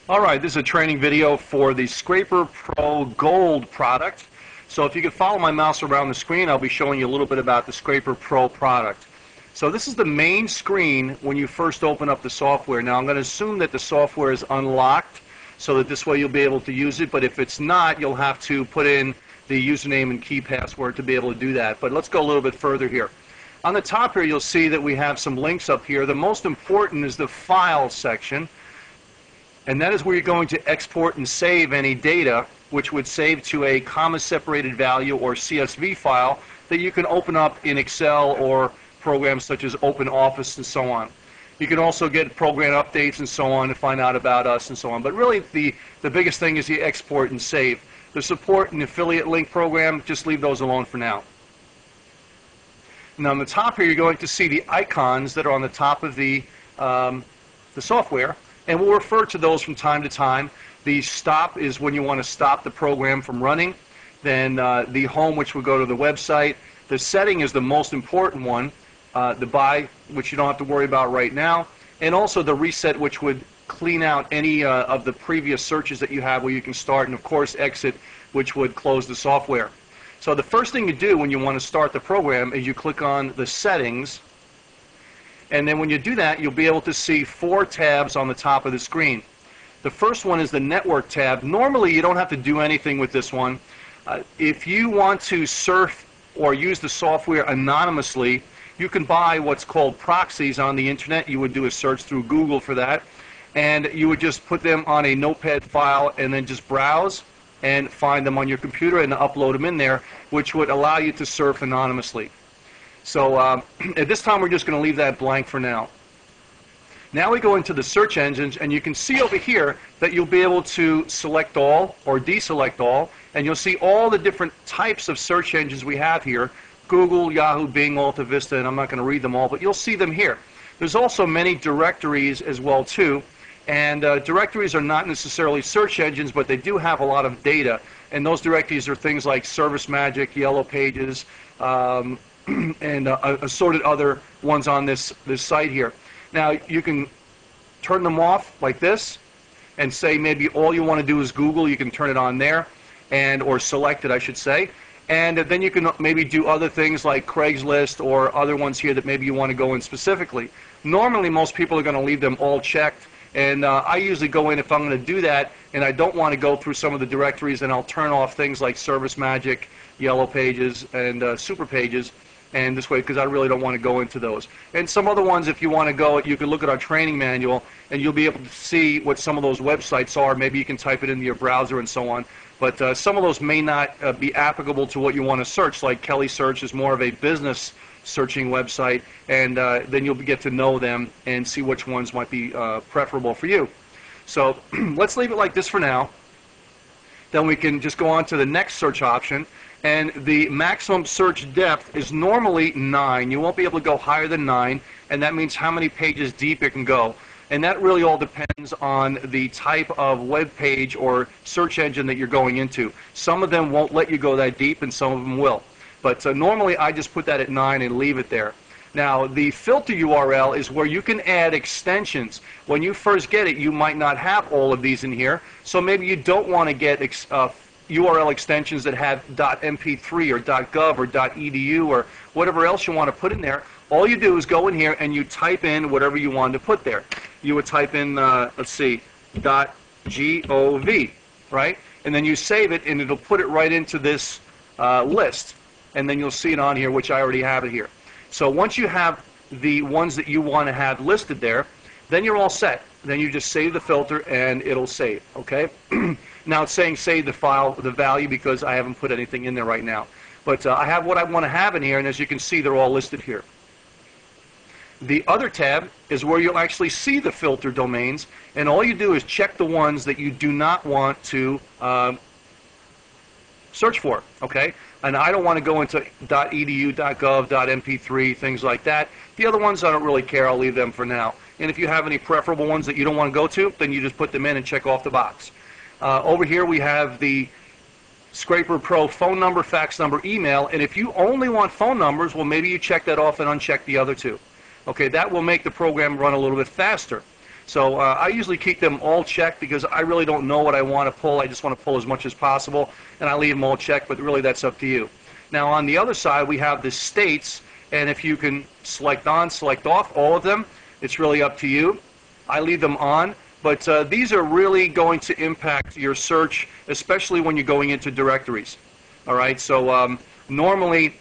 Alright, this is a training video for the Scraper Pro Gold product. So if you can follow my mouse around the screen, I'll be showing you a little bit about the Scraper Pro product. So this is the main screen when you first open up the software. Now I'm going to assume that the software is unlocked so that this way you'll be able to use it, but if it's not, you'll have to put in the username and key password to be able to do that. But let's go a little bit further here. On the top here you'll see that we have some links up here. The most important is the File section. And that is where you're going to export and save any data, which would save to a comma-separated value or CSV file that you can open up in Excel or programs such as OpenOffice and so on. You can also get program updates and so on to find out about us and so on. But really the biggest thing is you export and save. The support and affiliate link program, just leave those alone for now. Now on the top here you're going to see the icons that are on the top of the software. And we'll refer to those from time to time. The stop is when you want to stop the program from running. Then the home, which will go to the website. The setting is the most important one. The buy, which you don't have to worry about right now. And also the reset, which would clean out any of the previous searches that you have where you can start. And of course exit, which would close the software. So the first thing you do when you want to start the program is you click on the settings. And then when you do that, you'll be able to see 4 tabs on the top of the screen. The first one is the network tab. Normally you don't have to do anything with this one. If you want to surf or use the software anonymously, you can buy what's called proxies on the internet. You would do a search through Google for that. And you would just put them on a notepad file and then just browse and find them on your computer and upload them in there, which would allow you to surf anonymously. So at this time we're just going to leave that blank for now. Now we go into the search engines, and you can see over here that you'll be able to select all or deselect all, and you'll see all the different types of search engines we have here: Google, Yahoo, Bing, Alta Vista, and I'm not going to read them all, but you'll see them here. There's also many directories as well too, and directories are not necessarily search engines, but they do have a lot of data, and those directories are things like ServiceMagic, Yellow Pages, and assorted other ones on this site here. Now you can turn them off like this and say maybe all you want to do is Google. You can turn it on there, and or select it, I should say, and then you can maybe do other things like Craigslist or other ones here that maybe you want to go in specifically. Normally most people are going to leave them all checked, and I usually go in if I'm going to do that and I don't want to go through some of the directories, and I'll turn off things like ServiceMagic, Yellow Pages, and Super Pages, and this way, because I really don't want to go into those. And some other ones, if you want to go, you can look at our training manual and you'll be able to see what some of those websites are. Maybe you can type it into your browser and so on. But some of those may not be applicable to what you want to search, like Kelly Search is more of a business searching website, and then you'll get to know them and see which ones might be preferable for you. So let's leave it like this for now. Then we can just go on to the next search option. And the maximum search depth is normally 9. You won't be able to go higher than 9, and that means how many pages deep it can go. And that really all depends on the type of web page or search engine that you're going into. Some of them won't let you go that deep, and some of them will. But normally I just put that at 9 and leave it there. Now the filter URL is where you can add extensions. When you first get it, you might not have all of these in here, so maybe you don't want to get URL extensions that have .mp3 or .gov or .edu or whatever else you want to put in there. All you do is go in here and you type in whatever you want to put there. You would type in, let's see, .gov, right? And then you save it, and it'll put it right into this list. And then you'll see it on here, which I already have it here. So once you have the ones that you want to have listed there, then you're all set. Then you just save the filter and it'll save, okay? Now it's saying save the file, the value, because I haven't put anything in there right now. But I have what I want to have in here, and as you can see, they're all listed here. The other tab is where you'll actually see the filter domains, and all you do is check the ones that you do not want to search for, okay? And I don't want to go into .edu, .gov, .mp3, things like that. The other ones I don't really care. I'll leave them for now. And if you have any preferable ones that you don't want to go to, then you just put them in and check off the box. Over here we have the Scraper Pro phone number, fax number, email, and if you only want phone numbers, well, maybe you check that off and uncheck the other two. Okay, that will make the program run a little bit faster. So I usually keep them all checked because I really don't know what I want to pull. I just want to pull as much as possible, and I leave them all checked, but really that's up to you. Now on the other side we have the states, and if you can select on, select off all of them, it's really up to you. I leave them on, but these are really going to impact your search, especially when you're going into directories. All right, so normally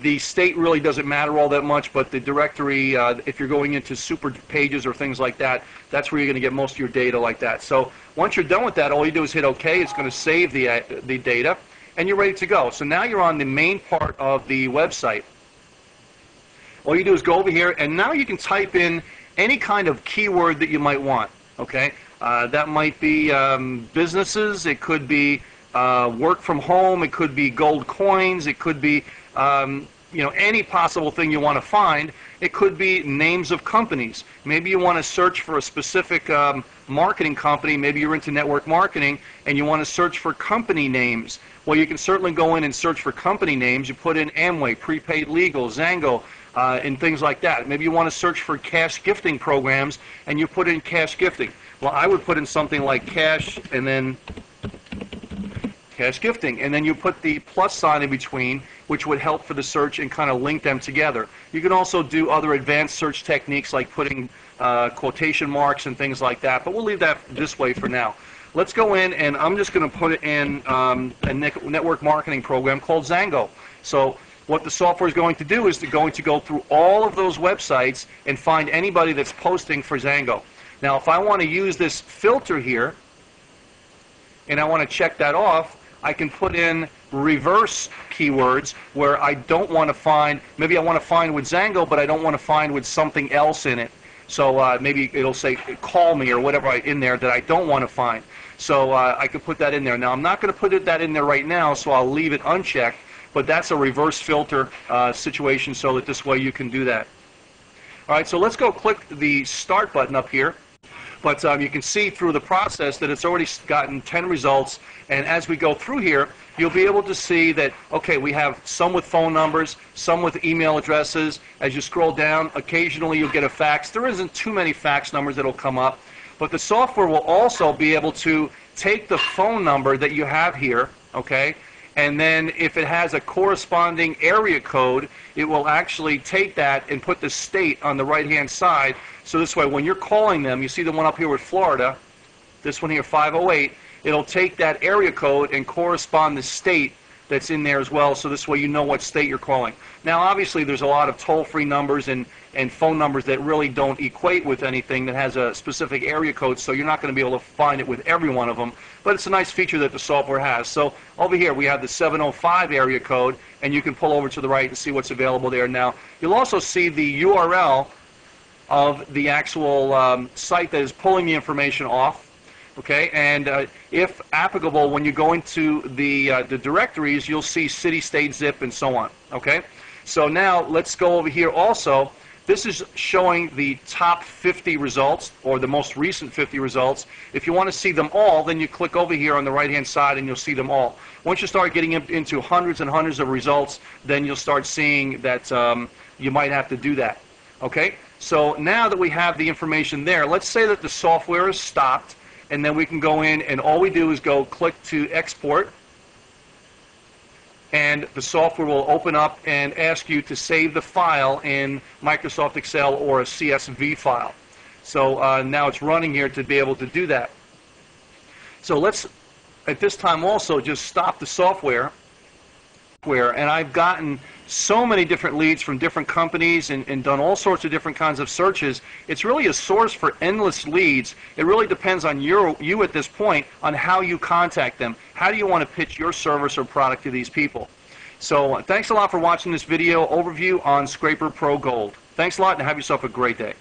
the state really doesn't matter all that much, but the directory, if you're going into super pages or things like that, that's where you're going to get most of your data like that. So once you're done with that, all you do is hit OK. It's going to save the data, and you're ready to go. So now you're on the main part of the website. All you do is go over here, and now you can type in any kind of keyword that you might want. Okay, that might be businesses. It could be work from home. It could be gold coins. It could be any possible thing you want to find. It could be names of companies. Maybe you want to search for a specific marketing company. Maybe you're into network marketing and you want to search for company names. Well, you can certainly go in and search for company names. You put in Amway, Prepaid Legal, Zango, and things like that. Maybe you want to search for cash gifting programs and you put in cash gifting. Well, I would put in something like cash and then cash gifting, and then you put the plus sign in between, which would help for the search and kind of link them together. You can also do other advanced search techniques like putting quotation marks and things like that, but we'll leave that this way for now. Let's go in, and I'm just going to put it in a network marketing program called Zango. So what the software is going to do is going to go through all of those websites and find anybody that's posting for Zango. Now, if I want to use this filter here, and I want to check that off, I can put in reverse keywords where I don't want to find, maybe I want to find with Zango, but I don't want to find with something else in it. So maybe it'll say call me or whatever in there that I don't want to find. So I could put that in there. Now I'm not going to put that in there right now, so I'll leave it unchecked, but that's a reverse filter situation so that this way you can do that. All right, so let's go click the start button up here. But you can see through the process that it's already gotten 10 results, and as we go through here, you'll be able to see that, okay, we have some with phone numbers, some with email addresses. As you scroll down, occasionally you'll get a fax. There isn't too many fax numbers that will come up, but the software will also be able to take the phone number that you have here, okay, and then if it has a corresponding area code, it will actually take that and put the state on the right-hand side. So this way, when you're calling them, you see the one up here with Florida, this one here, 508, it'll take that area code and correspond the state that's in there as well, so this way you know what state you're calling. Now, obviously, there's a lot of toll-free numbers and phone numbers that really don't equate with anything that has a specific area code, so you're not going to be able to find it with every one of them, but it's a nice feature that the software has. So over here, we have the 705 area code, and you can pull over to the right and see what's available there. Now, you'll also see the URL of the actual site that is pulling the information off. Okay, and if applicable, when you go into the directories, you'll see city, state, zip, and so on. Okay, so now let's go over here also. This is showing the top 50 results, or the most recent 50 results. If you want to see them all, then you click over here on the right-hand side, and you'll see them all. Once you start getting into hundreds and hundreds of results, then you'll start seeing that you might have to do that. Okay, so now that we have the information there, let's say that the software is stopped. And then we can go in, and all we do is go click to export, and the software will open up and ask you to save the file in Microsoft Excel or a CSV file. So now it's running here to be able to do that. So let's, at this time also, just stop the software. And I've gotten so many different leads from different companies and done all sorts of different kinds of searches. It's really a source for endless leads. It really depends on you at this point on how you contact them. How do you want to pitch your service or product to these people? So thanks a lot for watching this video overview on Scraper Pro Gold. Thanks a lot, and have yourself a great day.